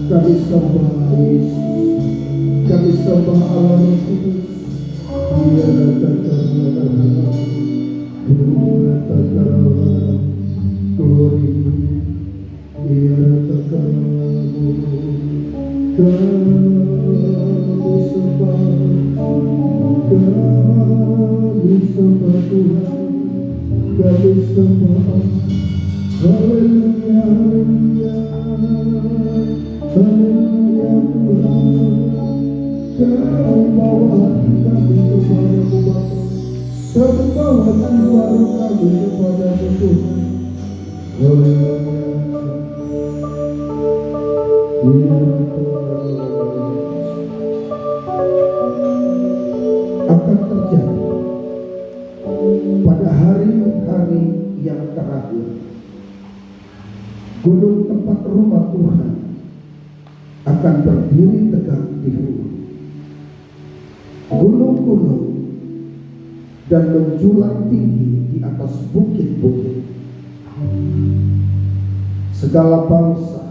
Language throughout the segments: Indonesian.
Kami sembah Yesus, kami sembah Allah Kudus. Dia kami sembah Tuhan, kami sembah. Haleluya, haleluya, haleluya Tuhan. Kau bawa hati kami kepada-Mu Bapa, kau bawa jiwa kami kepada-Mu Tuhan. Haleluya. Akan terjadi pada hari-hari yang terakhir, gunung tempat rumah Tuhan akan berdiri tegak di bumi. Gunung-gunung dan menjulang tinggi di atas bukit-bukit. Segala bangsa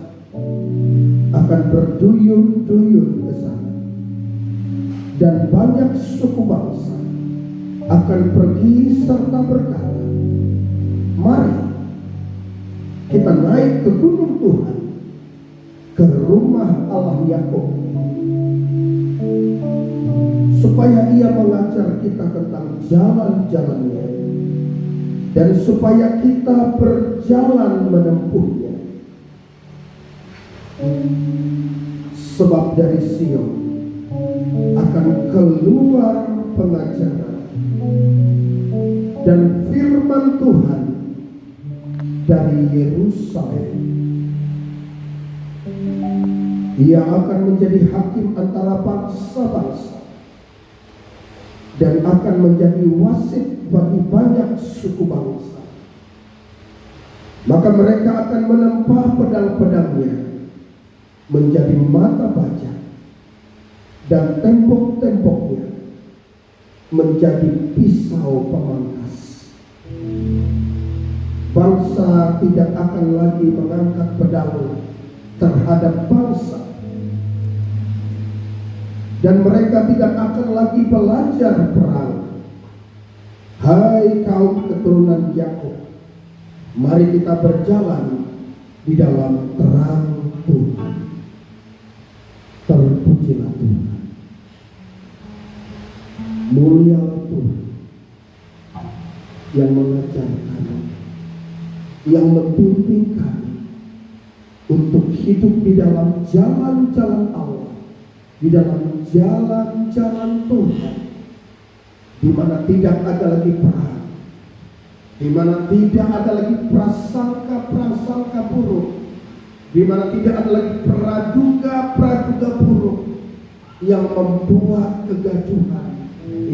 akan berduyun-duyun ke sana, dan banyak suku bangsa akan pergi serta berkata, mari kita naik ke gunung Tuhan, ke rumah Allah Yakub, supaya Ia mengajar kita tentang jalan-jalannya, dan supaya kita berjalan menempuhnya. Sebab dari Sion akan keluar pengajaran dan firman Tuhan dari Yerusalem. Ia akan menjadi hakim antara bangsa-bangsa dan akan menjadi wasit bagi banyak suku bangsa. Maka mereka akan menempah pedang-pedangnya menjadi mata baja, dan tembok-temboknya menjadi pisau pemangkas. Bangsa tidak akan lagi mengangkat pedang terhadap bangsa, dan mereka tidak akan lagi belajar perang. Hai kaum keturunan Yakub, mari kita berjalan di dalam terang Tuhan. Terpujilah Tuhan, mulialah Tuhan yang mengajar kami, yang membimbing kami untuk hidup di dalam jalan-jalan Allah, di dalam jalan-jalan Tuhan, di mana tidak ada lagi perang, di mana tidak ada lagi prasangka buruk, di mana tidak ada lagi praduga buruk yang membuat kegaduhan,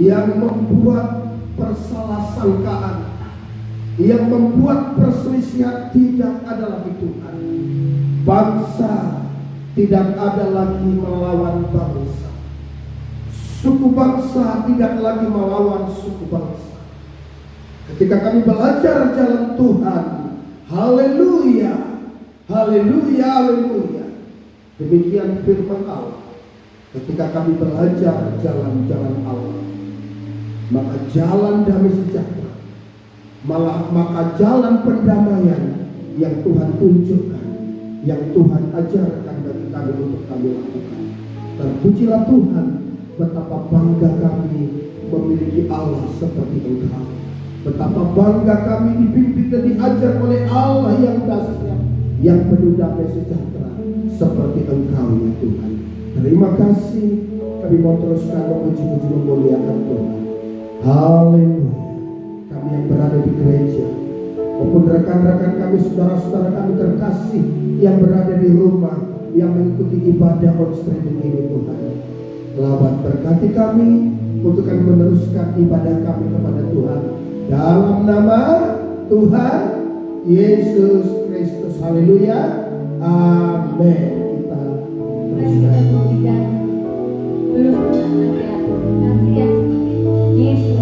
yang membuat persalah-sangkaan, yang membuat perselisihan. Tidak ada lagi Tuhan. Bangsa tidak ada lagi melawan bangsa, suku bangsa tidak lagi melawan suku bangsa. Ketika kami belajar jalan Tuhan, haleluya, haleluya, haleluya. Demikian firman Allah. Ketika kami belajar jalan-jalan Allah, maka jalan damai sejahtera, maka jalan pendamaian yang Tuhan tunjukkan, yang Tuhan ajarkan bagi kami untuk kami lakukan. Terpujilah Tuhan, betapa bangga kami memiliki Allah seperti Engkau. Betapa bangga kami dipimpin dan diajar oleh Allah yang dahsyat, yang penuh damai sejahtera seperti Engkau ya Tuhan. Terima kasih, kami mau teruskan memuji-muji memuliakan Tuhan. Haleluya. Kami yang berada di gereja, maupun rekan-rekan kami, saudara-saudara kami terkasih yang berada di rumah, yang mengikuti ibadah on streaming ini Tuhan. Lawat berkati kami untuk kami meneruskan ibadah kami kepada Tuhan. Dalam nama Tuhan Yesus Kristus. Haleluya. Amin. Kita teruskan. Belum kasih yang Yesus.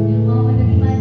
Yang mau menerima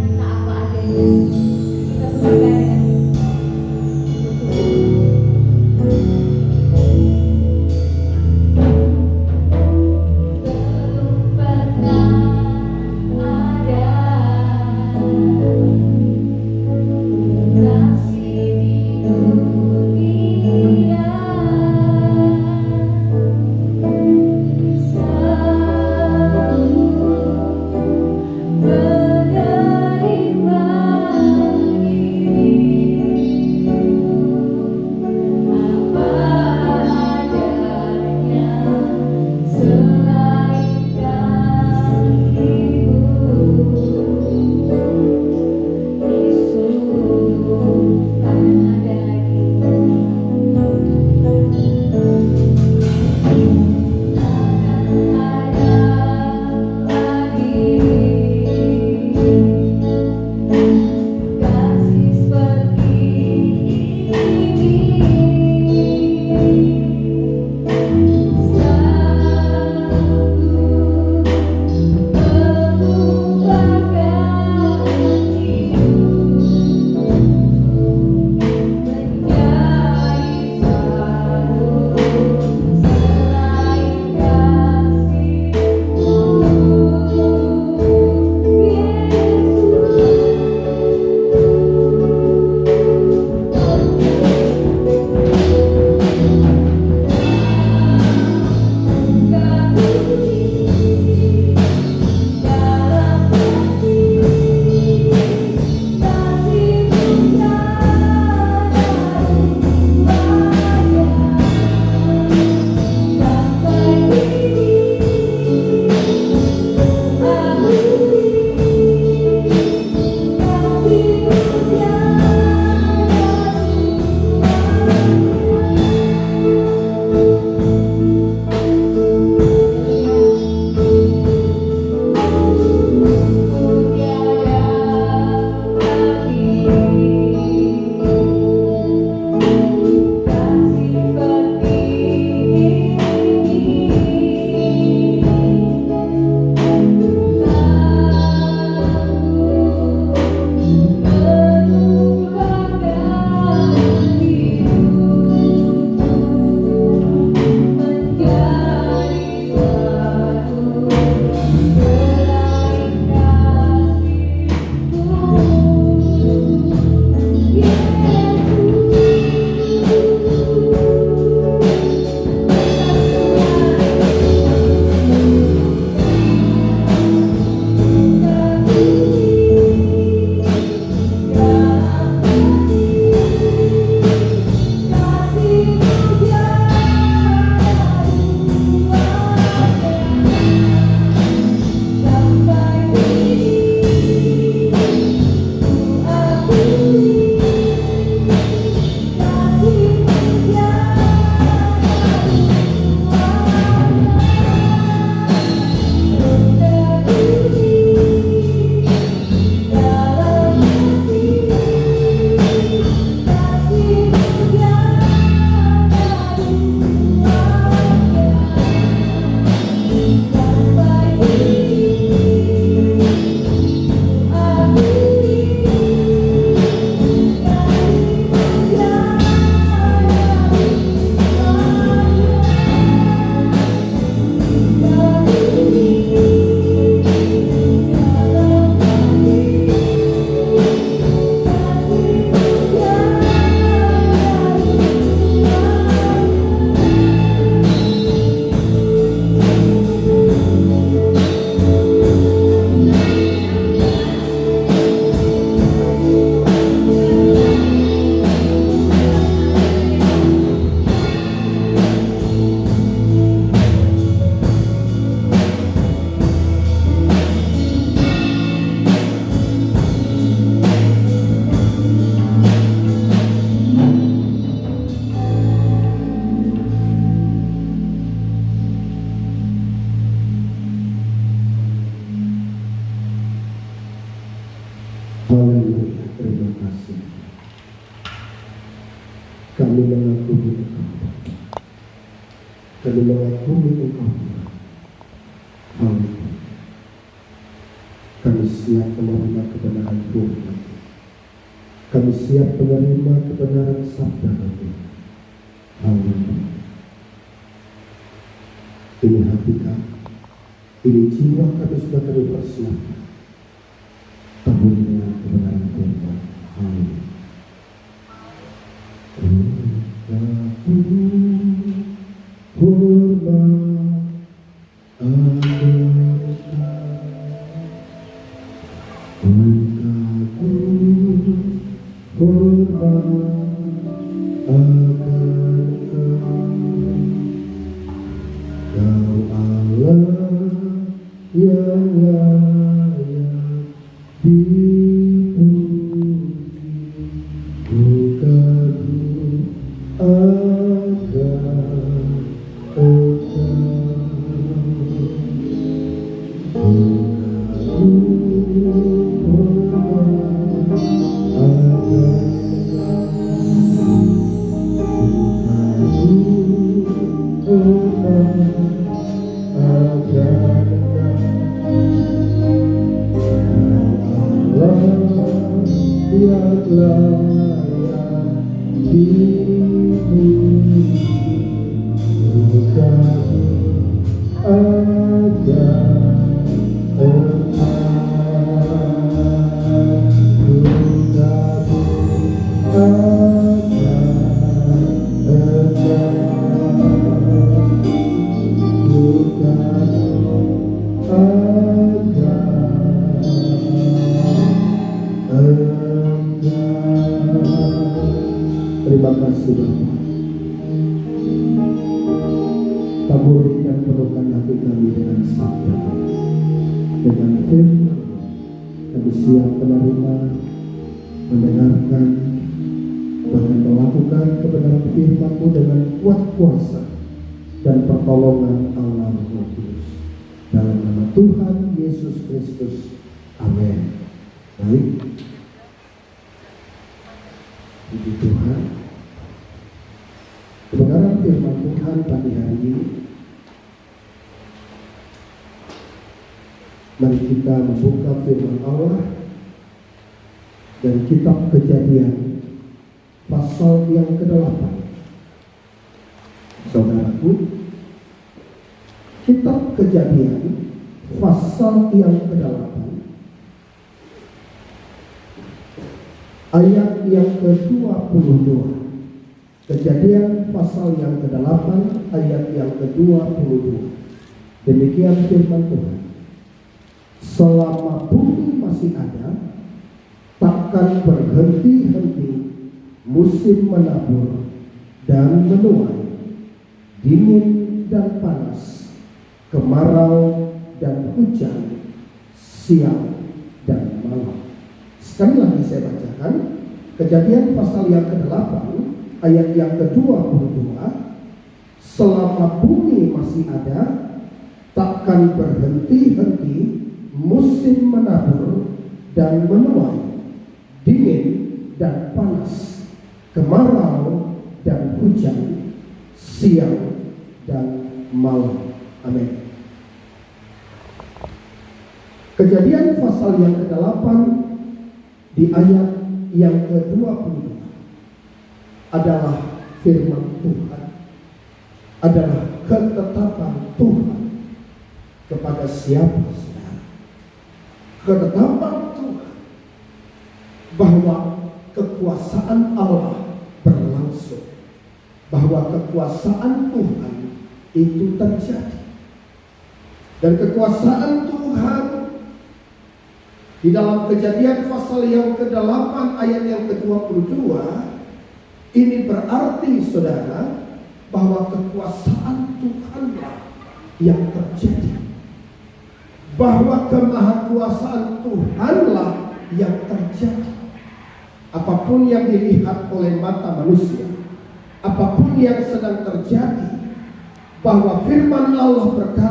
Haleluya, terima kasih. Kami mengakui Engkau. Kami mengakui Engkau. Haleluya. Kami siap menerima kebenaran Tuhan. Kami siap menerima kebenaran sabda Tuhan. Haleluya. Ini hati kami, ini jiwa kami sudah kami persiapkan. Tabur dengan kebenaran Tuhan. Haleluya. Terima kasih Bapa. Taburi dan penuhkan hati kami dengan sabda, dengan firman. Kami siap menerima, mendengarkan, bahkan melakukan kebenaran firman-Mu dengan kuat kuasa dan pertolongan Allah Roh Kudus. Dalam nama Tuhan Yesus Kristus. Amin. Baik. Puji Tuhan. Kebenaran firman Tuhan pagi hari ini, mari kita membuka firman Allah dari kitab Kejadian pasal yang ke-8. Saudaraku, kitab Kejadian pasal yang ke-8 ayat yang ke-22. Kejadian pasal yang ke-8 ayat yang ke-22. Demikian firman Tuhan. Selama bumi masih ada, takkan berhenti-henti musim menabur dan menuai, dingin dan panas, kemarau dan hujan, siang dan malam. Sekali lagi saya bacakan. Kejadian pasal yang ke-8 ayat yang ke-22. Selama bumi masih ada, takkan berhenti-henti musim menabur dan menuai, dingin dan panas, kemarau dan hujan, siang dan malam. Amin. Kejadian pasal yang ke-8 di ayat yang ke-22 adalah firman Tuhan, adalah ketetapan Tuhan kepada siapa saudara. Ketetapan Tuhan bahwa kekuasaan Allah berlangsung, bahwa kekuasaan Tuhan itu terjadi. Dan kekuasaan Tuhan di dalam Kejadian pasal yang ke-8 ayat yang ke-22 ini berarti saudara bahwa kekuasaan Tuhanlah yang terjadi, bahwa kemahakuasaan Tuhanlah yang terjadi. Apapun yang dilihat oleh mata manusia, apapun yang sedang terjadi, bahwa firman Allah berkata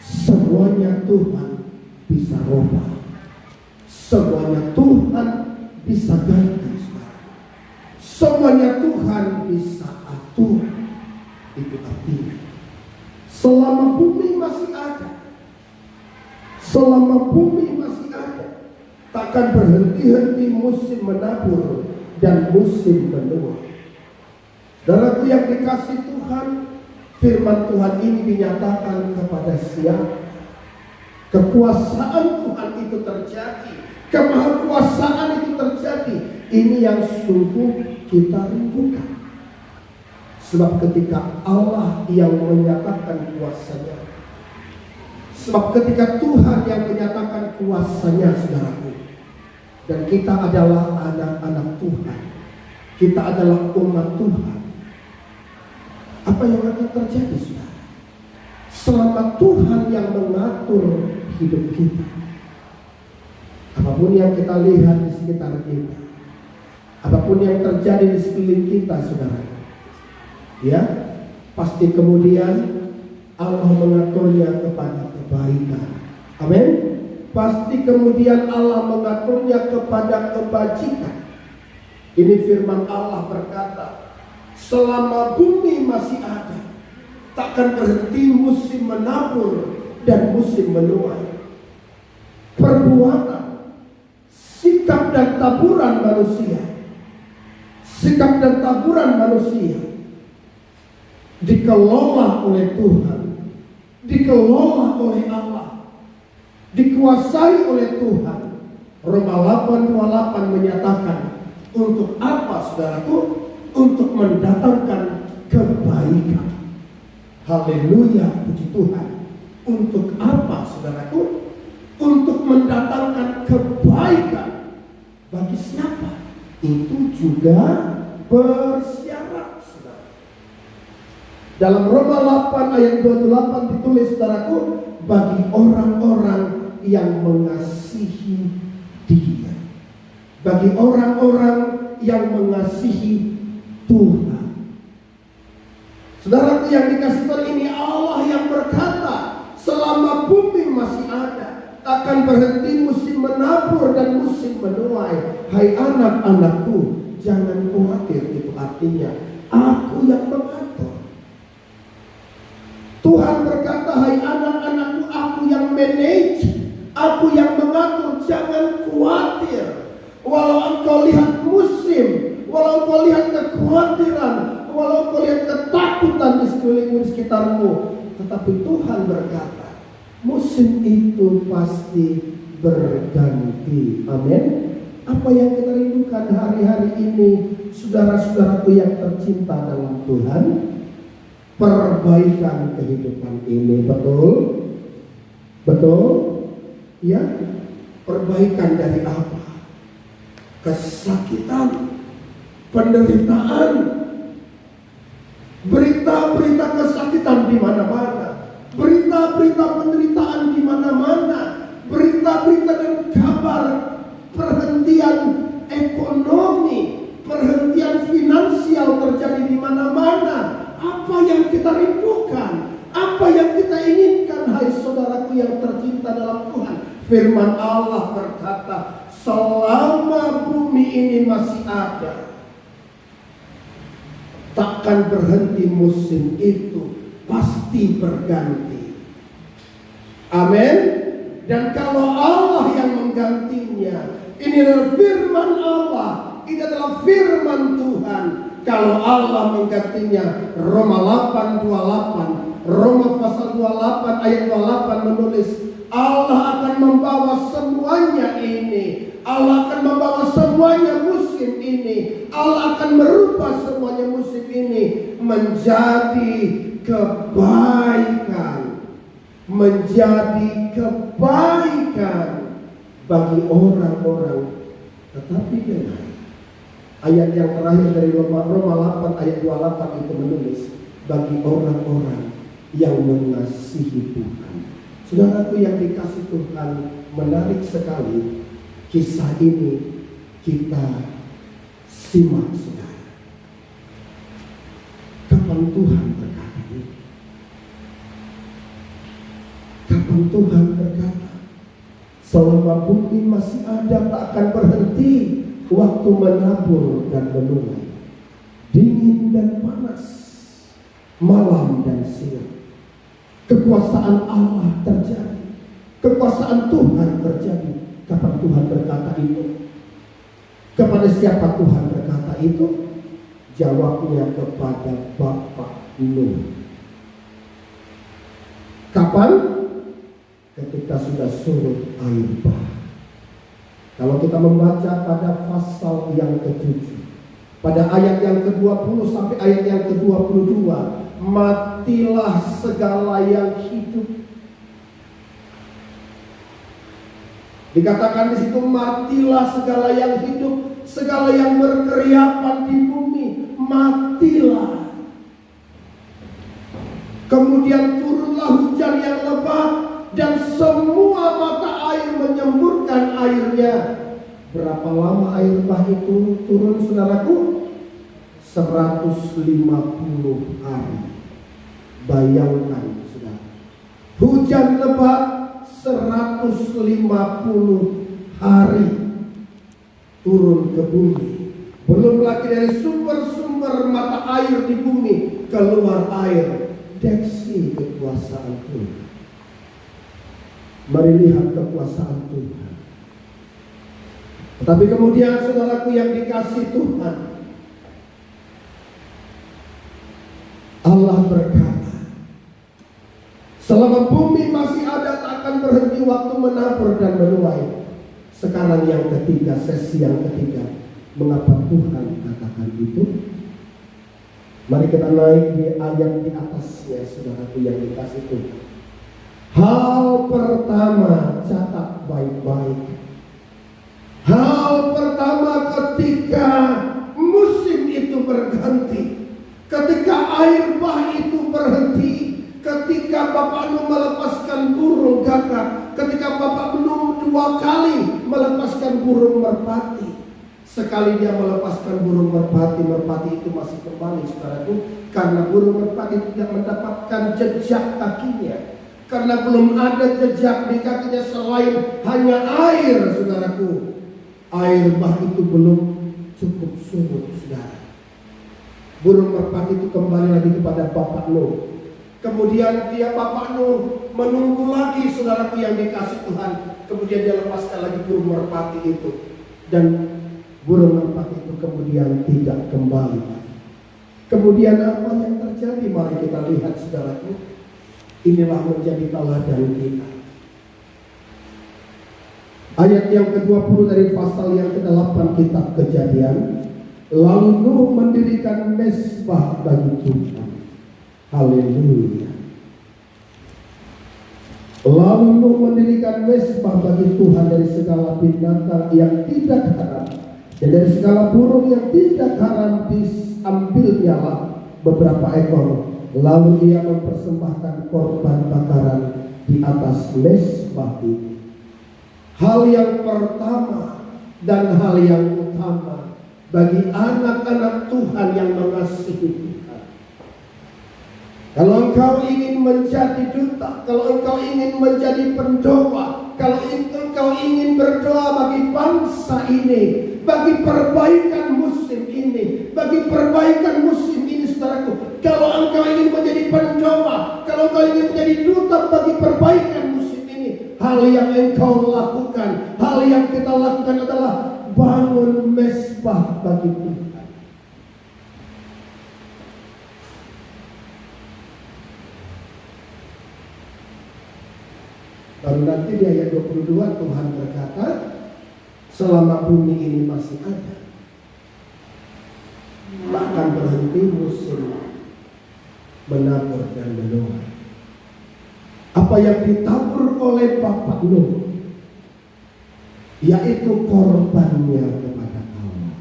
semuanya Tuhan bisa rubah, Semuanya Tuhan bisa ganti. Semuanya Tuhan bisa atur. Itu artinya selama bumi masih ada, selama bumi masih ada, takkan berhenti-henti musim menabur dan musim menuai. Saudaraku yang dikasih Tuhan, firman Tuhan ini dinyatakan kepada siapa? Kekuasaan Tuhan itu terjadi, kemahakuasaan itu terjadi. Ini yang sungguh kita rindukan. Sebab ketika Allah yang menyatakan kuasanya, sebab ketika Tuhan yang menyatakan kuasanya, saudaraku, dan kita adalah anak-anak Tuhan, kita adalah umat Tuhan, apa yang akan terjadi, saudara? Selama Tuhan yang mengatur hidup kita, apapun yang kita lihat di sekitar kita, apapun yang terjadi di sekeliling kita, saudara, ya, pasti kemudian Allah mengaturnya kepada kebaikan. Amin. Pasti kemudian Allah mengaturnya kepada kebajikan. Ini firman Allah berkata, selama bumi masih ada, takkan berhenti musim menabur dan musim menuai. Perbuatan, sikap dan taburan manusia, sikap dan taburan manusia dikelola oleh Tuhan, dikelola oleh Allah, dikuasai oleh Tuhan. Roma 8:28 menyatakan, untuk apa, saudaraku? Untuk mendatangkan kebaikan. Haleluya, puji Tuhan. Untuk apa, saudaraku? Untuk mendatangkan kebaikan. Bagi siapa? Itu juga bersyarat, saudara. Dalam Roma 8 ayat 28 ditulis, saudaraku, bagi orang-orang yang mengasihi Dia, bagi orang-orang yang mengasihi Tuhan. Saudaraku yang dikasih Tuhan, ini Allah yang berkata, selama bumi masih ada, takkan berhenti musim menabur dan musim menuai. Hai anak-anakku, jangan khawatir. Itu artinya aku yang mengatur. Tuhan berkata, hai anak-anakku, aku yang manage, aku yang mengatur. Jangan khawatir. Walau engkau lihat musim, walau engkau lihat kekhawatiran, walau engkau lihat ketakutan di sekelilingmu, di sekitarmu, tetapi Tuhan berkata, musim itu pasti berganti. Amin. Apa yang kita rindukan hari-hari ini, saudara-saudaraku yang tercinta dalam Tuhan? Perbaikan kehidupan ini. Betul? Betul? Ya. Perbaikan dari apa? Kesakitan, penderitaan, berita-berita kesakitan di mana-mana, berita-berita penderitaan di mana-mana, berita-berita dan kabar perhentian ekonomi, perhentian finansial terjadi di mana-mana. Apa yang kita rindukan? Apa yang kita inginkan, hai saudaraku yang tercinta dalam Tuhan? Firman Allah berkata, selama bumi ini masih ada, takkan berhenti musim itu, pasti berganti. Amin. Dan kalau Allah yang menggantinya, ini adalah firman Allah, ini adalah firman Tuhan. Kalau Allah menggantinya, Roma 8:28, Roma pasal 28 ayat 28 menulis, Allah akan membawa semuanya ini, Allah akan membawa semuanya musim ini, Allah akan merubah semuanya musim ini menjadi kebaikan, menjadi kebaikan bagi orang-orang. Tetapi dengar, ayat yang terakhir dari Roma 8 ayat 28 itu menulis, bagi orang-orang yang mengasihi Tuhan. Saudaraku yang dikasih Tuhan, menarik sekali kisah ini kita simak, saudara. Kapan Tuhan berkata ini? Kapan Tuhan berkata, Selama bumi masih ada tak akan berhenti waktu menabur dan menuai, dingin dan panas, malam dan siang. Kekuasaan Allah terjadi, kekuasaan Tuhan terjadi. Kapan Tuhan berkata itu? Kepada siapa Tuhan berkata itu? Jawabnya kepada Bapak Nuh. Kapan? Ketika sudah surut air bah. Kalau kita membaca pada pasal yang ke-7, pada ayat yang ke-20 sampai ayat yang ke-22, matilah segala yang hidup. Dikatakan di situ, matilah segala yang hidup, segala yang berkeriapan di bumi, matilah. Kemudian turunlah hujan yang lebat, dan semua mata air menyemburkan airnya. Berapa lama air bah itu turun, saudaraku? 150 hari. Bayangkan, saudara. Hujan lebat 150 hari turun ke bumi. Belum lagi dari sumber-sumber mata air di bumi keluar air. Deksi kekuasaan Tuhan. Mari lihat kekuasaan Tuhan. Tapi kemudian saudaraku yang dikasih Tuhan, Allah berkata, selama bumi masih ada tak akan berhenti waktu menabur dan menuai. Sekarang yang ketiga, sesi yang ketiga. Mengapa Tuhan katakan itu? Mari kita naik di ayat di atasnya, saudaraku yang dikasih Tuhan. Hal pertama, catat baik-baik. Hal pertama ketika musim itu berganti, ketika air bah itu berhenti, ketika Bapak Nuh melepaskan burung gagak, ketika Bapak Nuh 2 kali melepaskan burung merpati. Sekali dia melepaskan burung merpati, merpati itu masih kembali, saudaraku, karena burung merpati tidak mendapatkan jejak kakinya. Karena belum ada jejak di kakinya selain hanya air, saudaraku. Air bah itu belum cukup surut, saudara. Burung merpati itu kembali lagi kepada Bapak Nuh. Kemudian dia Bapak Nuh menunggu lagi, saudaraku yang dikasih Tuhan. Kemudian dia lepaskan lagi burung merpati itu. Dan burung merpati itu kemudian tidak kembali. Kemudian apa yang terjadi? Mari kita lihat, saudaraku. Inilah menjadi teladan kita. Ayat yang ke-20 dari pasal yang ke-8 kitab Kejadian. Lalu Nuh mendirikan mezbah bagi Tuhan. Haleluya. Lalu Nuh mendirikan mezbah bagi Tuhan dari segala binatang yang tidak haram, dan dari segala burung yang tidak haram diambilnya lah beberapa ekor. Lalu ia mempersembahkan korban bakaran di atas mezbah itu. Hal yang pertama dan hal yang utama bagi anak-anak Tuhan yang mengasihi Tuhan. Kalau engkau ingin menjadi duta, kalau engkau ingin menjadi pendoa, kalau engkau ingin berdoa bagi bangsa ini, bagi perbaikan musim ini, bagi perbaikan musim ini, saudaraku. Kalau engkau ingin menjadi pendoa, kalau engkau ingin menjadi duta bagi perbaikan musim ini, hal yang engkau lakukan, hal yang kita lakukan adalah bangun mezbah bagi Tuhan. Baru nanti di ayat 22 Tuhan berkata, selama bumi ini masih ada, tak akan berhenti musim menabur dan menuai. Apa yang ditabur oleh Bapak Nuh, yaitu korbannya kepada Allah.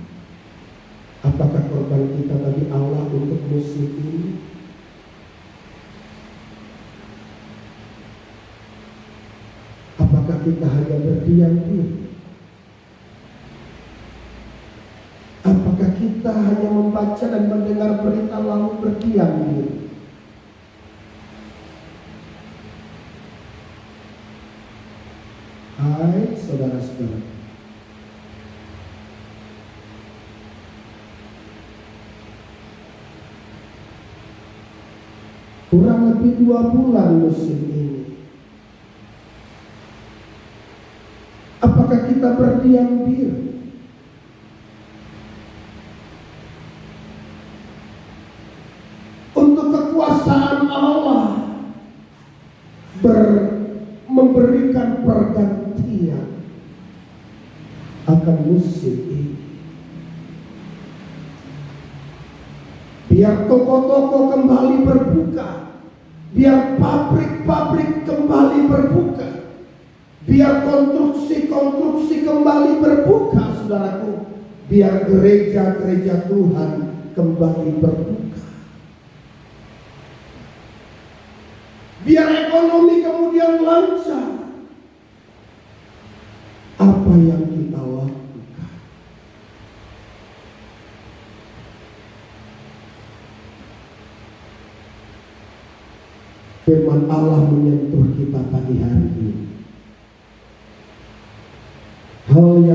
Apakah korban kita bagi Allah untuk musim ini? Apakah kita hanya berdiam diri? Apakah kita hanya membaca dan mendengar berita lalu berdiam diri? Hai, saudara-saudara. Kurang lebih 2 bulan musim ini. Apakah kita berdiam diri? Untuk kekuasaan Allah memberikan pergantian akan musim ini. Biar toko-toko kembali berbuka, biar pabrik-pabrik kembali berbuka, biar konstruksi-konstruksi kembali berbuka, saudaraku, biar gereja-gereja Tuhan kembali berbuka, biar ekonomi kemudian lancar. Apa yang kita lakukan? Firman Allah menyentuh kita pagi hari ini. Hal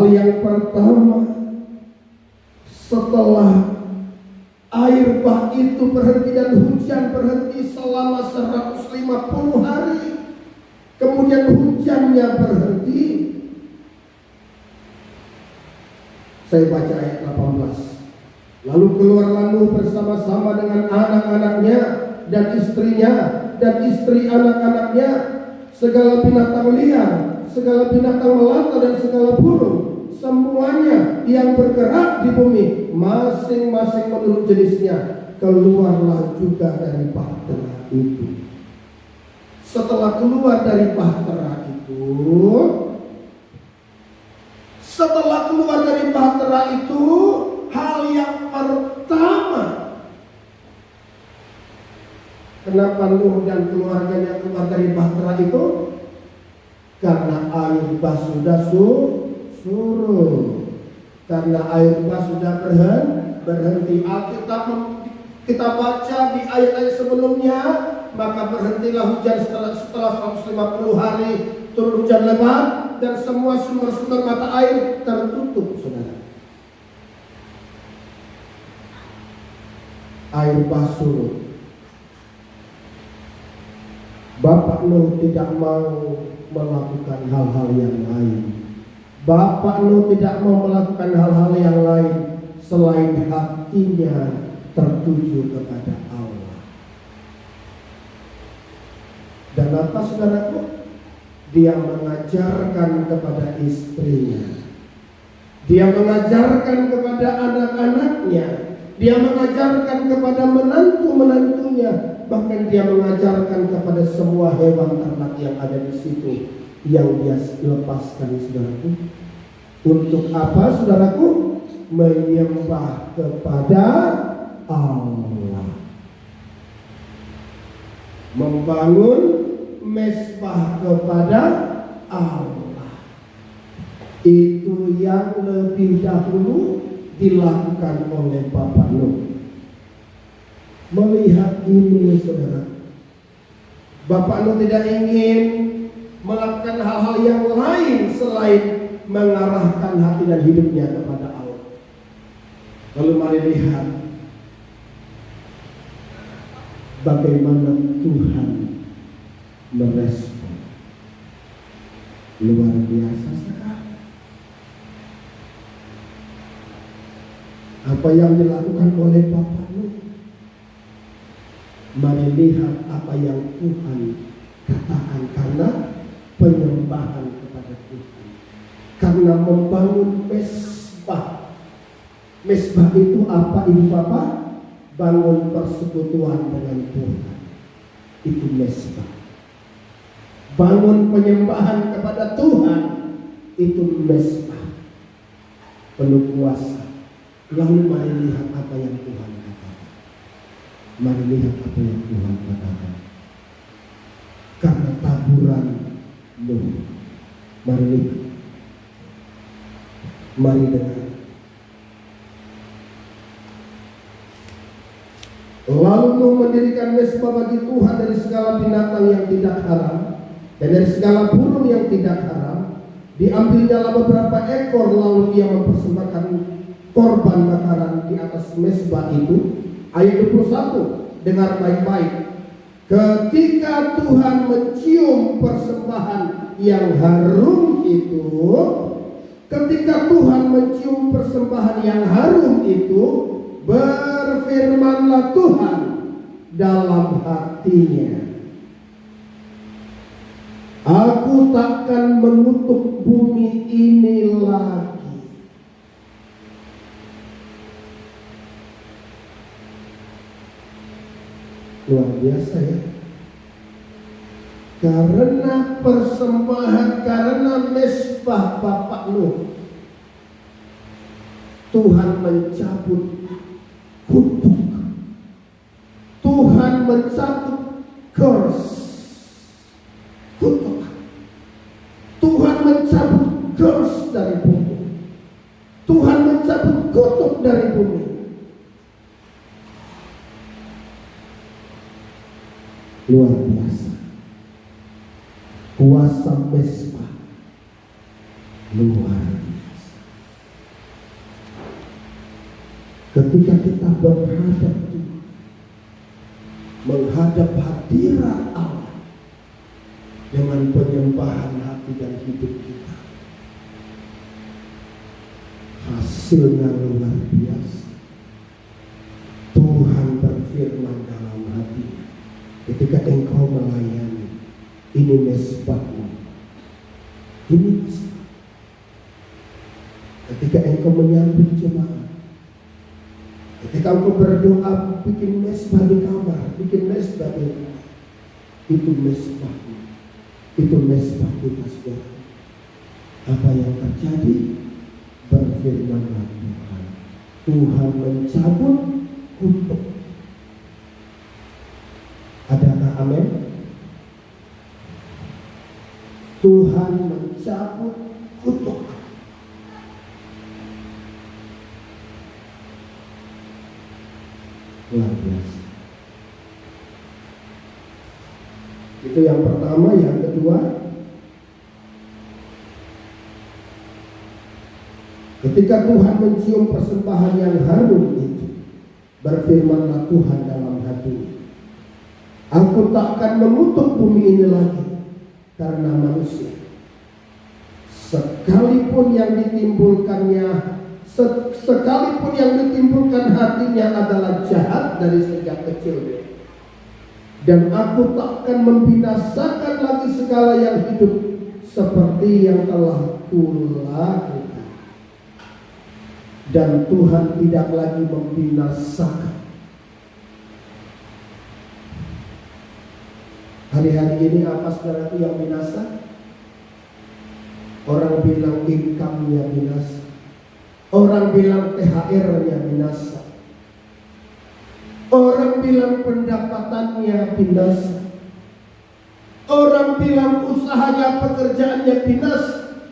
yang pertama, setelah air bah itu berhenti dan hujan berhenti selama 150 hari, kemudian hujannya berhenti. Saya baca ayat 18. Lalu keluarlah Nuh bersama-sama dengan anak-anaknya dan istrinya dan istri anak-anaknya, segala binatang liar, segala binatang melata dan segala burung, semuanya yang bergerak di bumi, masing-masing menurut jenisnya, keluarlah juga dari bahtera itu. Setelah keluar dari bahtera itu, hal yang pertama, kenapa Nuh dan keluarganya keluar dari bahtera itu? Karena air bah sudah surut. Karena air bah sudah berhenti. Alkitab kita baca di ayat-ayat sebelumnya, maka berhentilah hujan setelah 150 hari turun hujan lebat dan semua sumber-sumber mata air tertutup, saudara. Air bah surut. Bapak Nuh tidak mau melakukan hal-hal yang lain. Bapak Nuh tidak mau melakukan hal-hal yang lain selain hatinya tertuju kepada Allah. Dan apa, saudaraku? Dia mengajarkan kepada istrinya, dia mengajarkan kepada anak-anaknya, dia mengajarkan kepada menantu-menantunya, bahkan dia mengajarkan kepada semua hewan ternak yang ada di situ yang dia lepaskan, saudaraku. Untuk apa, saudaraku? Menyembah kepada Allah, membangun mesbah kepada Allah. Itu yang lebih dahulu dilakukan oleh Bapak Nuh. Melihat ini, saudara, Bapak Nuh tidak ingin melakukan hal-hal yang lain selain mengarahkan hati dan hidupnya kepada Allah. Lalu mari lihat bagaimana Tuhan merespon. Luar biasa sekali apa yang dilakukan oleh Bapak Nuh. Mari lihat apa yang Tuhan katakan, karena penyembahan kepada Tuhan, karena membangun mesbah. Mesbah itu apa, Ibu Bapak? Bangun persekutuan dengan Tuhan. Itu mesbah. Bangun penyembahan kepada Tuhan, itu mesbah. Penuh kuasa. Lalu mari lihat apa yang Tuhan katakan. Mari lihat apa yang Tuhan katakan. Karena taburan Nuh. Mari lihat. Mari dengar. Lalu Nuh mendirikan mesbah bagi Tuhan dari segala binatang yang tidak haram Dan dari segala burung yang tidak haram diambilnyalah beberapa ekor, lalu ia mempersembahkan korban bakaran di atas mezbah itu. Ayat 21, dengar baik-baik. Ketika Tuhan mencium persembahan yang harum itu, ketika Tuhan mencium persembahan yang harum itu, berfirmanlah Tuhan dalam hatinya, aku takkan mengutuk bumi ini lagi. Luar biasa ya. Karena persembahan, karena mezbah Bapak Nuh, Tuhan mencabut kutuk, Tuhan mencabut curse, kutuk. Tuhan mencabut curse dari bumi, Tuhan mencabut kutuk dari bumi. Luar biasa. Kuasa mezbah luar biasa. Ketika kita menghadap Tuhan, menghadap hadirat Allah dengan penyembahan hati dan hidup kita, hasilnya luar biasa. Tuhan berfirman dalam hatinya, ketika engkau melayani, ini mezbahmu, ini mezbah. Ketika engkau menyambut jemaat, ketika engkau berdoa, bikin mezbah di kamar, bikin mezbah di rumah, itu mezbahmu, itu mezbah kita, saudara. Apa yang terjadi? Berfirmanlah Tuhan, Tuhan mencabut kutuk. Adakah amin? Tuhan mencabut kutuk. Luar biasa. Itu yang pertama. Yang kedua, ketika Tuhan mencium persembahan yang harum itu, berfirmanlah Tuhan dalam hatinya, aku takkan mengutuk bumi ini lagi karena manusia. Sekalipun yang ditimbulkannya, sekalipun yang ditimbulkan hatinya adalah jahat dari sejak kecil. Dan aku takkan membinasakan lagi segala yang hidup seperti yang telah kulakukan. Dan Tuhan tidak lagi membinasakan. Hari-hari ini apa saudaraku yang binasa? Orang bilang income-nya binasa, orang bilang THR-nya binasa, orang bilang pendapatannya binasa, orang bilang usahanya, pekerjaannya binasa.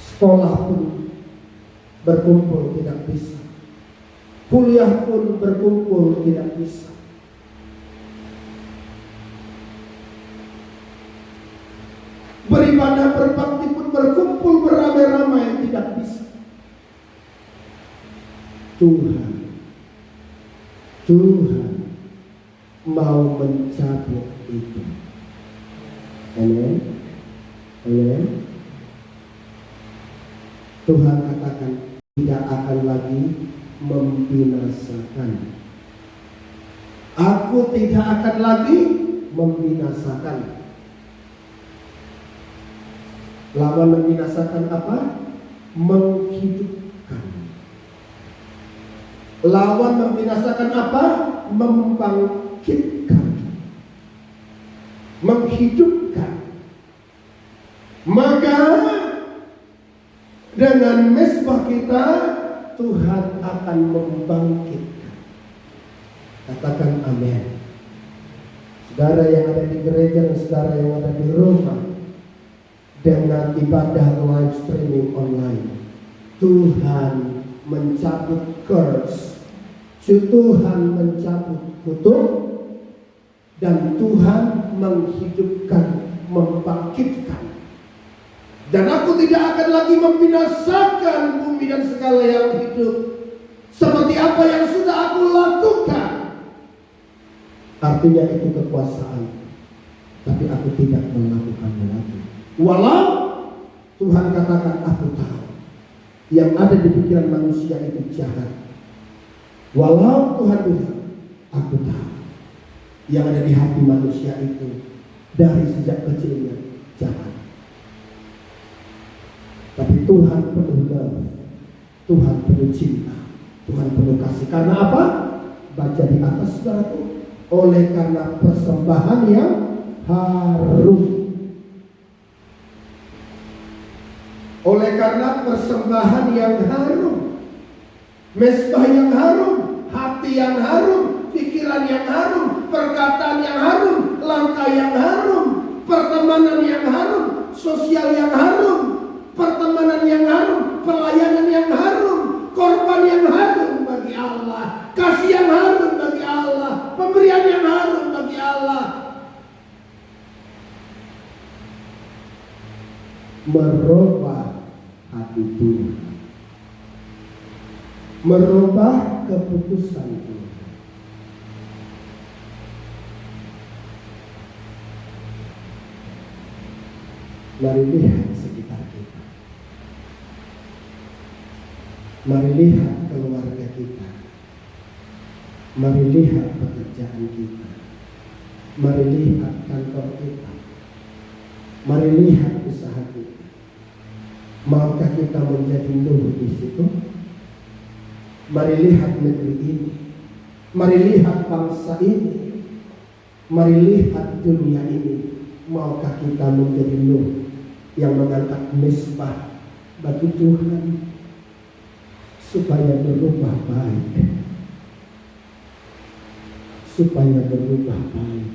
Sekolah pun berkumpul tidak bisa, kuliah pun berkumpul tidak bisa. Beribadah berbakti pun berkumpul beramai-ramai tidak bisa. Tuhan mau mencabut itu. Amen. Amen. Tuhan katakan tidak akan lagi membinasakan. Aku tidak akan lagi membinasakan. Lawan membinasakan apa? Menghidupkan. Lawan membinasakan apa? Membangkitkan. Menghidupkan. Maka dengan mezbah kita, Tuhan akan membangkitkan. Katakan amin. Saudara yang ada di gereja dan saudara yang ada di rumah, dengan ibadah live streaming online, Tuhan mencabut curse, Tuhan mencabut kutuk, dan Tuhan menghidupkan, membangkitkan. Dan aku tidak akan lagi membinasakan bumi dan segala yang hidup seperti apa yang sudah aku lakukan. Artinya itu kekuasaan, tapi aku tidak melakukannya lagi. Walau Tuhan katakan aku tahu yang ada di pikiran manusia itu jahat. Walau Tuhan bilang aku tahu yang ada di hati manusia itu dari sejak kecilnya jahat. Tapi Tuhan penuh love, Tuhan penuh cinta, Tuhan penuh kasih. Karena apa? Baca di atas, saudaraku. Oleh karena persembahan yang harum. Oleh karena persembahan yang harum, mezbah yang harum, hati yang harum, pikiran yang harum, perkataan yang harum, langkah yang harum, pertemanan yang harum, sosial yang harum, pertemanan yang harum, pelayanan yang harum, korban yang harum bagi Allah, kasih yang harum bagi Allah, pemberian yang harum bagi Allah. Merubah hati Tuhan, merubah keputusan Tuhan. Mari lihat sekitar kita, mari lihat keluarga kita, mari lihat pekerjaan kita, mari lihat kantor kita, mari lihat usaha kita. Maukah kita menjadi nur di situ? Mari lihat negeri ini, mari lihat bangsa ini, mari lihat dunia ini. Maukah kita menjadi nur yang mengangkat mezbah bagi Tuhan supaya berubah baik, supaya berubah baik,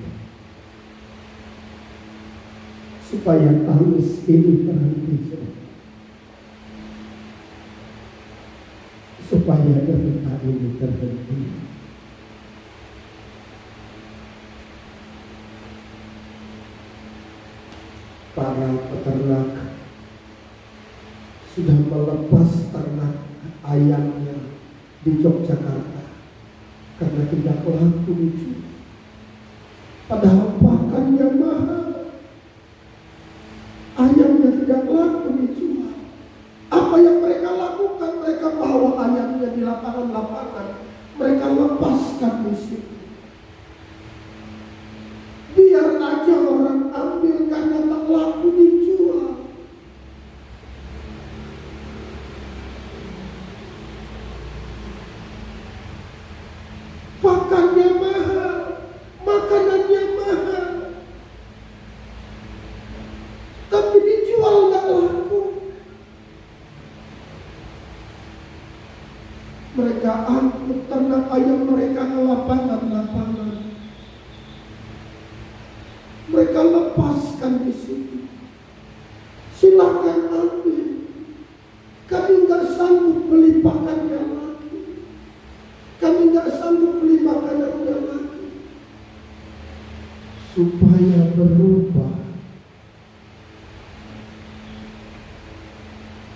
supaya tangis ini berhenti, supaya derita ini terhenti. Para peternak sudah melepas ternak ayamnya di Yogyakarta karena tidak laku dijual. Padahal pakannya mahal, ayamnya tidak laku dijual. Apa yang mereka lakukan? Mereka bawa ayamnya di lapangan-lapangan, mereka lepaskan di situ. Biar aja orang ambil karena tak laku dijual. Pakannya mahal, makanannya mahal, tapi dijual tak laku. Mereka angkut ternak ayam mereka ke lapangan-lapangan. Mereka lepaskan di situ. Silakan ambil. Kami nggak sanggup beli pakannya lagi. Kami nggak sanggup beli makanannya lagi. Supaya berubah.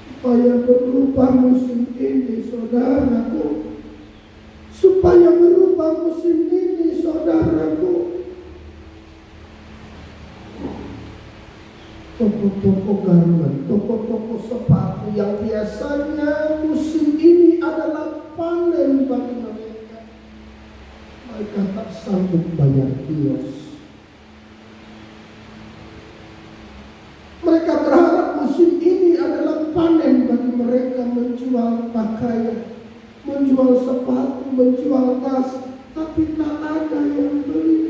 Supaya berubah musim ini, saudaraku. Supaya berubah musim ini, saudaraku. Toko-toko garmen, toko-toko sepatu yang biasanya musim ini adalah panen bagi mereka. Mereka tak sanggup bayar kios. Mereka berharap musim ini adalah panen bagi mereka menjual pakaian, menjual sepatu, menjual tas, tapi tak ada yang beli.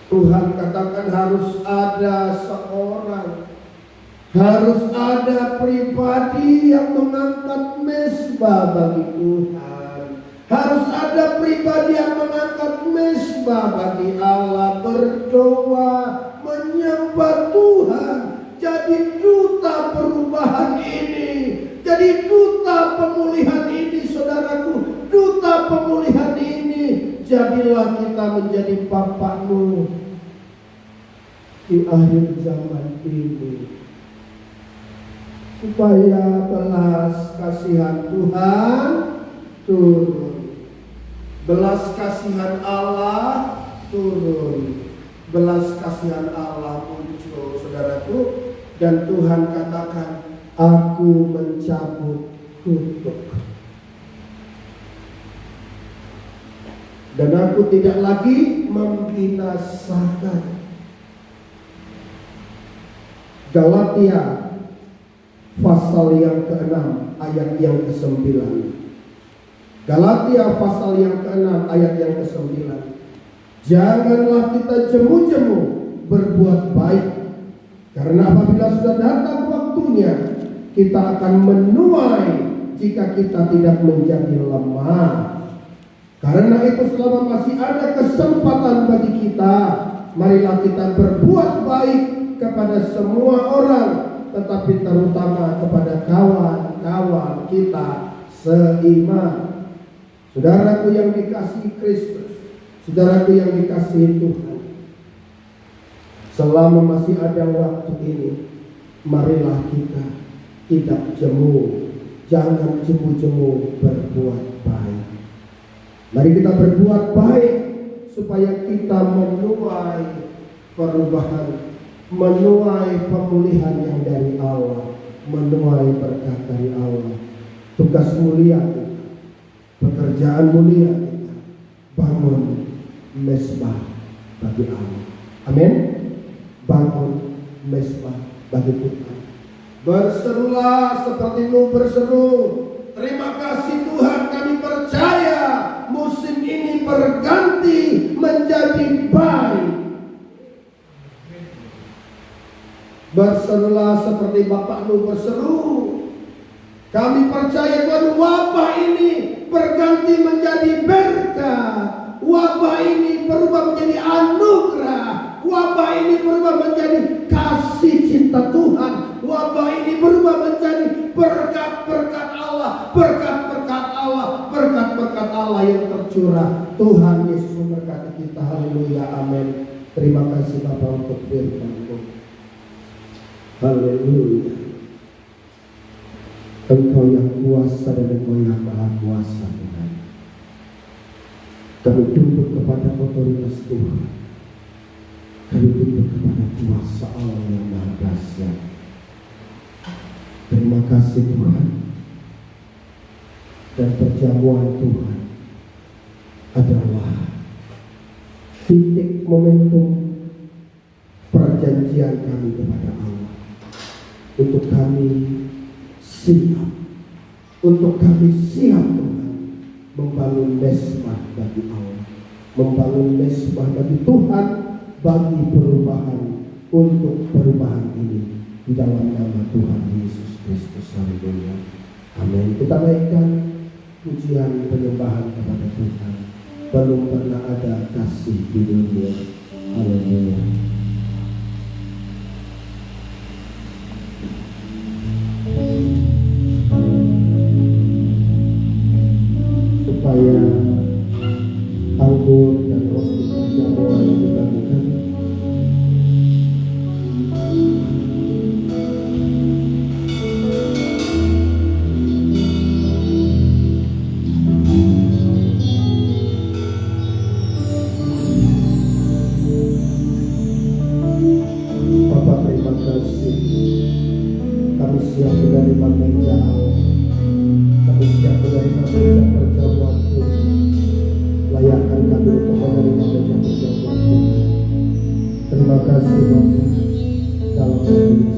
Tuhan katakan harus ada seorang, harus ada pribadi yang mengangkat mezbah bagi Tuhan. Harus ada pribadi yang mengangkat mezbah bagi Allah, berdoa, menyembah Tuhan, perubahan ini. Jadi duta pemulihan ini, saudaraku, duta pemulihan ini, jadilah kita menjadi bapakmu di akhir zaman ini, supaya belas kasihan Tuhan turun, belas kasihan Allah turun, belas kasihan Allah muncul, saudaraku. Dan Tuhan katakan, aku mencabut kutuk, dan aku tidak lagi membinasakan. Galatia pasal yang ke-6 ayat yang ke-9. Galatia pasal yang ke-6 ayat yang ke-9. Janganlah kita jemu-jemu berbuat baik, karena apabila sudah datang waktunya, kita akan menuai jika kita tidak menjadi lemah. Karena itu selama masih ada kesempatan bagi kita, marilah kita berbuat baik kepada semua orang, tetapi terutama kepada kawan-kawan kita seiman. Saudaraku yang dikasihi Kristus, saudaraku yang dikasihi Tuhan, selama masih ada waktu ini, marilah kita tidak jemu, jangan jemu-jemu berbuat baik. Mari kita berbuat baik supaya kita menuai perubahan, menuai pemulihan yang dari Allah, menuai berkat dari Allah. Tugas mulia kita, pekerjaan mulia kita, bangun mesbah bagi Allah. Amin. Bangun mesbah bagi Tuhan. Berserulah seperti Nuh berseru. Terima kasih Tuhan, kami percaya musim ini berganti menjadi baik. Berserulah seperti Bapak Nuh berseru. Kami percaya Tuhan, wabah ini berganti menjadi berkat. Wabah ini berubah menjadi anugerah. Wabah ini berubah menjadi kasih cinta Tuhan. Wabah ini berubah menjadi berkat-berkat Allah, berkat-berkat Allah, berkat-berkat Allah yang tercurah. Tuhan Yesus memberkati kita. Haleluya, amin. Terima kasih Bapak untuk firman-Mu. Haleluya. Engkau yang kuasa dan Engkau yang maha kuasa, Tuhan. Kami tunduk kepada otoritas Tuhan. Kami tunduk kepada kuasa Allah yang maha dahsyat. Terima kasih Tuhan. Dan perjamuan Tuhan adalah titik momentum perjanjian kami kepada Allah. Untuk kami siap, untuk kami siap Tuhan, membangun mesbah bagi Allah, membangun mesbah bagi Tuhan, bagi perubahan, untuk perubahan ini di dalam nama Tuhan Yesus Kristus. Haleluya, amin. Kita naikkan pujian penyembahan kepada Tuhan. Belum pernah ada kasih di dunia. Haleluya. Supaya anggur dan roti perjamuan dibagikan, Bapak terima kasih. Kami siap menerima meja Allah. Kami siap menerima meja perjamuan Tuhan. Layakkan kami untuk menerima meja perjamuan Tuhan. Terima kasih Bapak. Dalam nama Yesus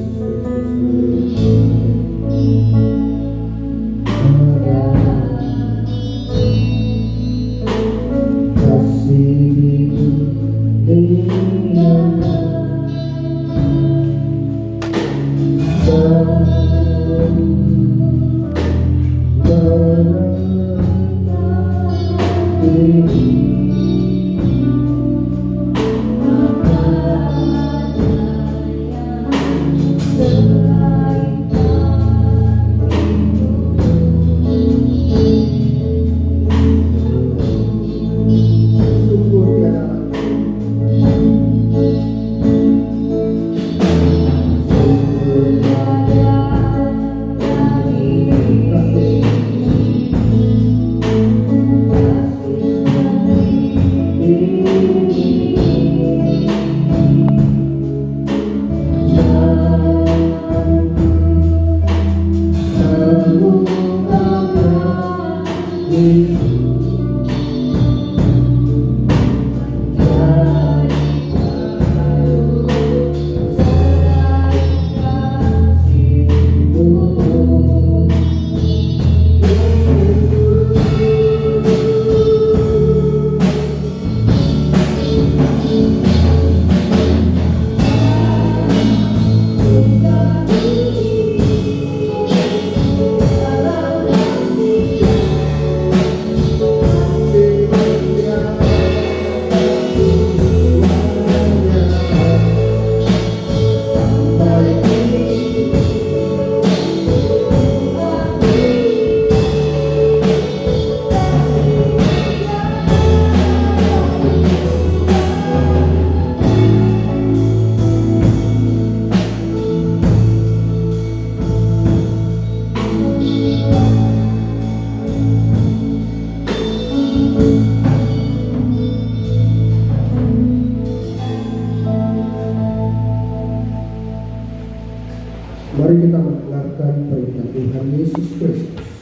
Kristus. Amin. Mari kita mendengarkan perintah Tuhan Yesus Kristus.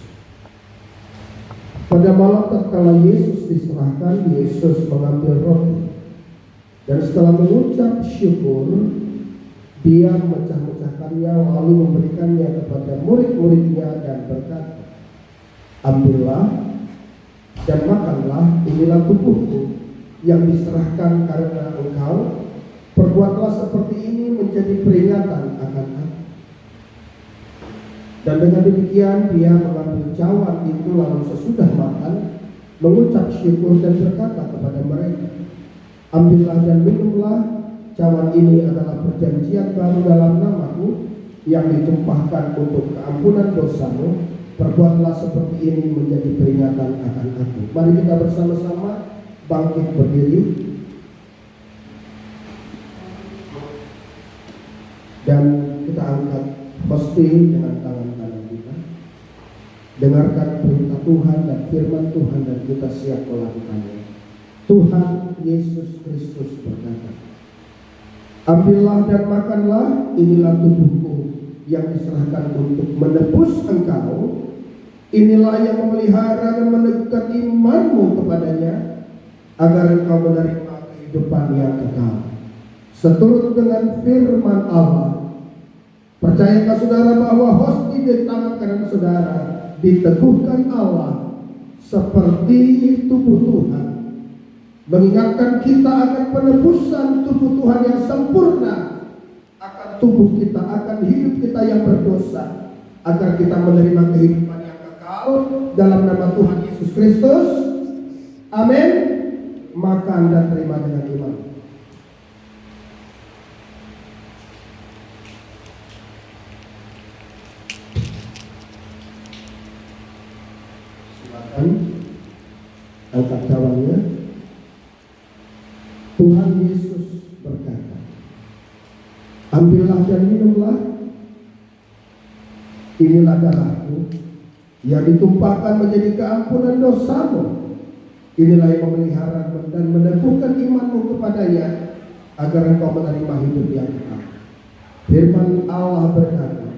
Pada malam tatkala Yesus diserahkan, Yesus mengambil roti dan setelah mengucap syukur, Dia memecah-mecahkannya lalu memberikannya kepada murid-muridnya dan berkata, "Ambillah dan makanlah, inilah tubuhku yang diserahkan karena engkau. Perbuatlah seperti ini menjadi peringatan akan aku." Dan dengan demikian Dia mengambil cawan itu lalu sesudah makan mengucap syukur dan berkata kepada mereka, "Ambillah dan minumlah, cawan ini adalah perjanjian baru dalam namaku yang ditumpahkan untuk keampunan dosamu. Perbuatlah seperti ini menjadi peringatan akan aku." Mari kita bersama-sama bangkit berdiri dan kita angkat hosting dengan tangan kanan kita. Dengarkan perintah Tuhan dan firman Tuhan dan kita siap melakukannya. Tuhan Yesus Kristus berkata, "Ambillah dan makanlah, inilah tubuhku yang diserahkan untuk menebus engkau. Inilah yang memelihara dan meneguhkan imanmu kepadanya, agar engkau menerima kehidupan yang kekal." Seturut dengan firman Allah, percayakah saudara bahwa hosti di tangan kanan saudara diteguhkan Allah seperti tubuh Tuhan, mengingatkan kita akan penebusan tubuh Tuhan yang sempurna, akan tubuh kita, akan hidup kita yang berdosa, agar kita menerima kehidupan yang kekal dalam nama Tuhan Yesus Kristus. Amin. Makan dan terima dengan iman. Angkat cawannya. Tuhan Yesus berkata, "Ambillah dan minumlah, inilah darahku yang ditumpahkan menjadi keampunan dosamu. Inilah yang memelihara dan meneguhkan imanmu kepadanya, agar engkau menerima hidup yang kekal." Firman Allah berkata,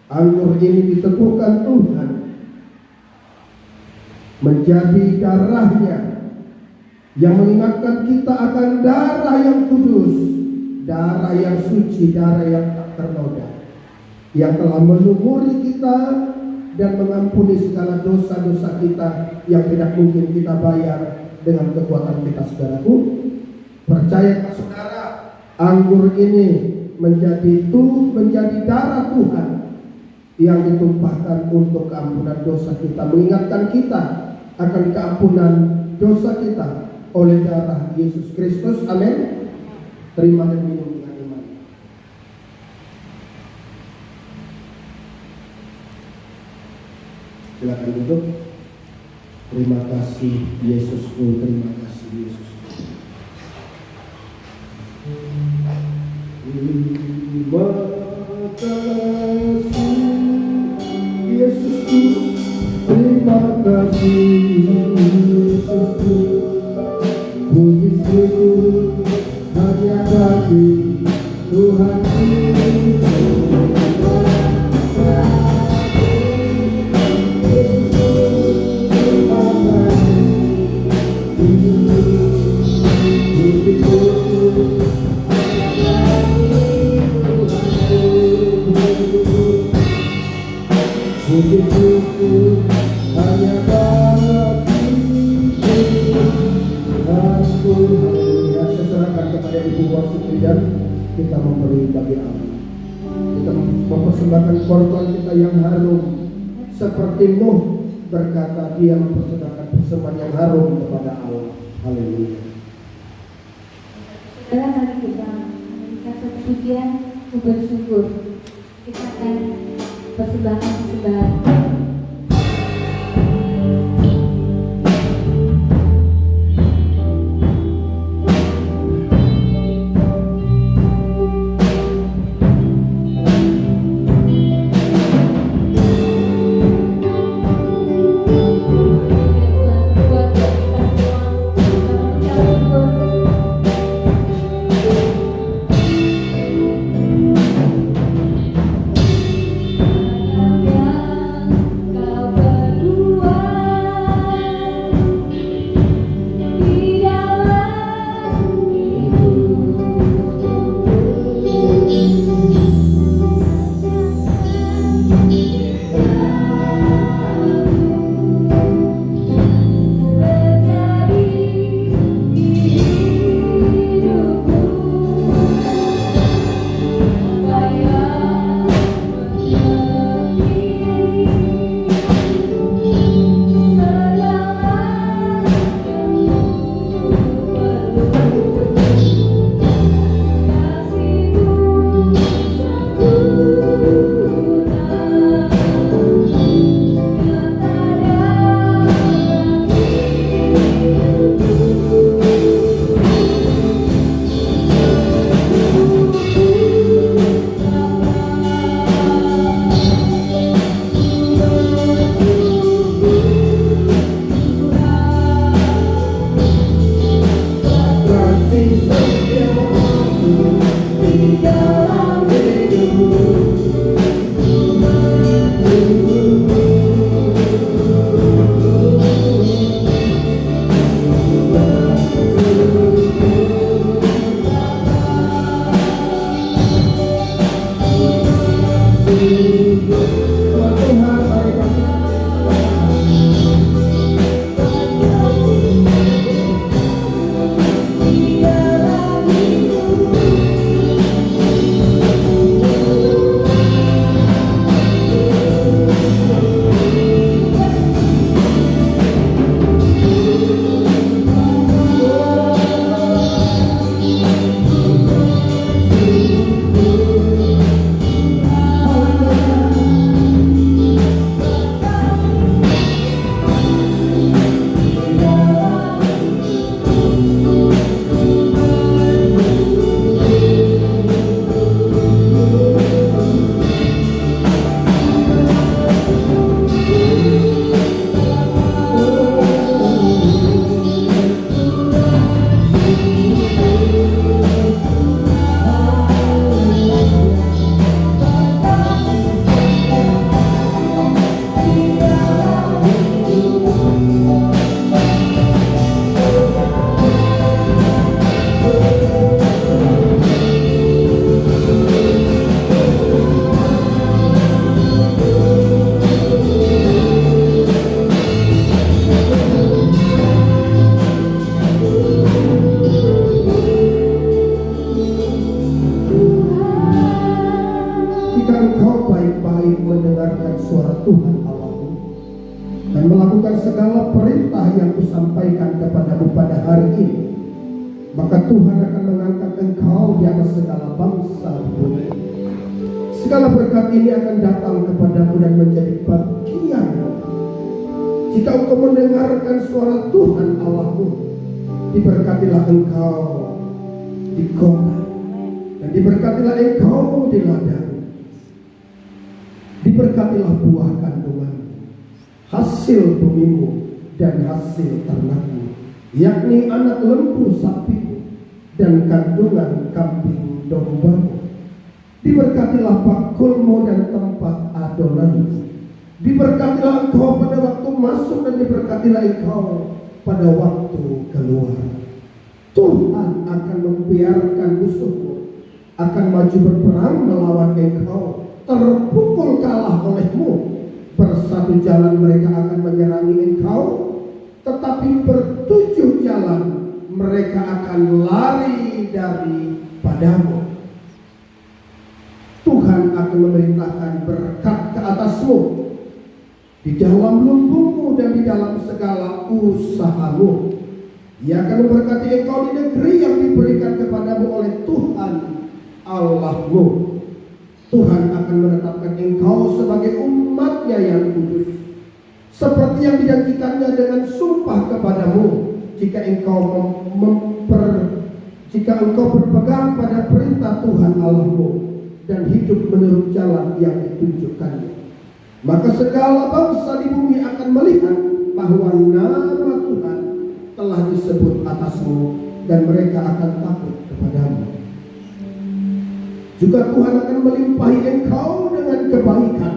anggur ini diteguhkan Tuhan menjadi darahnya, yang mengingatkan kita akan darah yang kudus, darah yang suci, darah yang tak ternoda, yang telah melumuri kita dan mengampuni segala dosa-dosa kita yang tidak mungkin kita bayar dengan kekuatan kita. Saudaraku, percayakah saudara, anggur ini menjadi darah Tuhan yang ditumpahkan untuk keampunan dosa kita, mengingatkan kita akan keampunan dosa kita oleh darah Yesus Kristus. Amin. Terima dan minum dengan iman. Silakan duduk. Terima kasih Yesusku, terima kasih Yesusku. Terima kasih Yesusku, terima kasih Yesusku. Puji syukur hanya bagi Tuhan Yesus. Puji syukur hanya bagimu. Aku haleluya. Saya serahkan kepada Ibu Warsiti dan kita memberi bagi Allah. Kita mempersembahkan korban kita yang harum seperti Nuh berkata dia mempersembahkan persembahan yang harum kepada Allah. Haleluya. Saudara, mari kita menyanyikan satu pujian bersyukur. Kita akan persembahkan persembahan. Tuhan Allahmu dan melakukan segala perintah yang kusampaikan kepadamu pada hari ini, maka Tuhan akan mengangkat engkau di atas segala bangsa bumi. Segala berkat ini akan datang kepadamu dan menjadi bagian jika engkau mendengarkan suara Tuhan Allahmu. Diberkatilah engkau di kota dan diberkatilah engkau di ladang. Diberkatilah buah kandungan, hasil bumimu dan hasil ternakmu, yakni anak lembu sapimu dan kandungan kambing dombamu. Diberkatilah pakulmu dan tempat adonanmu. Diberkatilah engkau pada waktu masuk dan diberkatilah engkau pada waktu keluar. Tuhan akan membiarkan musuhmu akan maju berperang melawan engkau, terpukul kalah olehmu, satu jalan mereka akan menyerangi engkau, tetapi bertujuh jalan mereka akan lari daripadamu. Tuhan akan memerintahkan berkat ke atasmu di dalam lumbungmu dan di dalam segala usahamu. Ia akan memberkati engkau di negeri yang diberikan kepadamu oleh Tuhan Allahmu. Tuhan akan menetapkan engkau sebagai umat-Nya yang kudus, seperti yang dijanjikannya dengan sumpah kepadamu, jika engkau berpegang pada perintah Tuhan Allahmu dan hidup menurut jalan yang ditunjukkannya. Maka segala bangsa di bumi akan melihat bahwa nama Tuhan telah disebut atasmu, dan mereka akan takut kepadamu. Juga Tuhan akan melimpahi engkau dengan kebaikan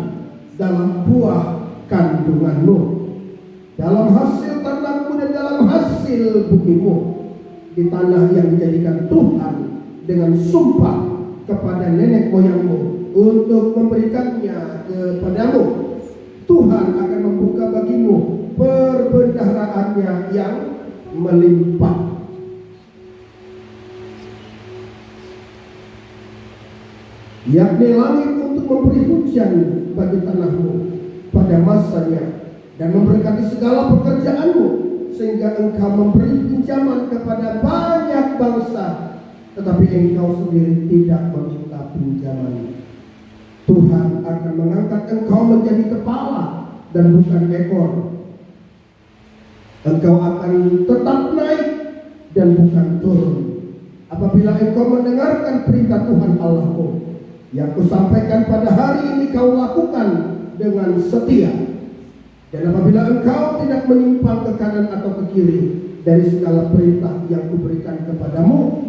dalam buah kandunganmu, dalam hasil ternakmu dan dalam hasil bumimu, di tanah yang dijadikan Tuhan dengan sumpah kepada nenek moyangmu untuk memberikannya kepadamu. Tuhan akan membuka bagimu perbendaharaannya yang melimpah, yakni langit untuk memberi hujan bagi tanahmu pada masanya, dan memberkati segala pekerjaanmu, sehingga engkau memberi pinjaman kepada banyak bangsa, tetapi engkau sendiri tidak meminta pinjaman. Tuhan akan mengangkat engkau menjadi kepala dan bukan ekor. Engkau akan tetap naik dan bukan turun, apabila engkau mendengarkan perintah Tuhan Allahmu yang kusampaikan pada hari ini kau lakukan dengan setia. Dan apabila engkau tidak menyimpang ke kanan atau ke kiri dari segala perintah yang kuberikan kepadamu,